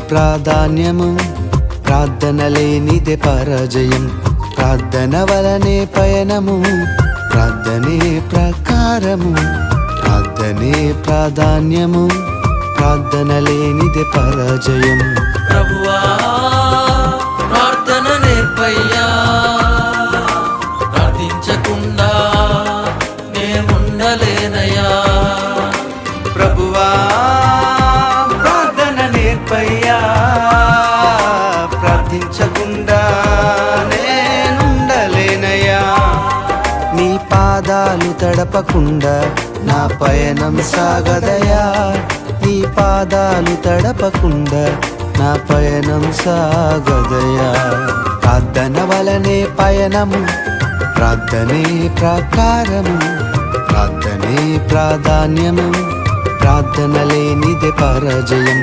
ప్రాధాన్యము, ప్రార్థన లేనిదే పరాజయం. ప్రార్థన వలనే పయనము, ప్రార్థనే ప్రకారము. ప్రార్థనే ప్రాధాన్యము, ప్రార్థన లేనిదే పరాజయం. ప్రభువా ప్రార్థన నేర్పయ్యా, ప్రార్థించకుండా నేనుండలేనయ్యా. ప్రభువా ప్రార్థన నేర్పయ్యా, ప్రార్థించకుండా నేనుండలేనయ్యా. నీ పాదాలు తడపకుండా నా పయనం సాగదయా. నీ పాదాలు తడపకుండా నా పయనం సాగదయా. ప్రార్థన వలనే పయనము, ప్రార్థనే ప్రకారము. ప్రార్థనే ప్రాధాన్యము, ప్రార్థన లేనిదే పరాజయం.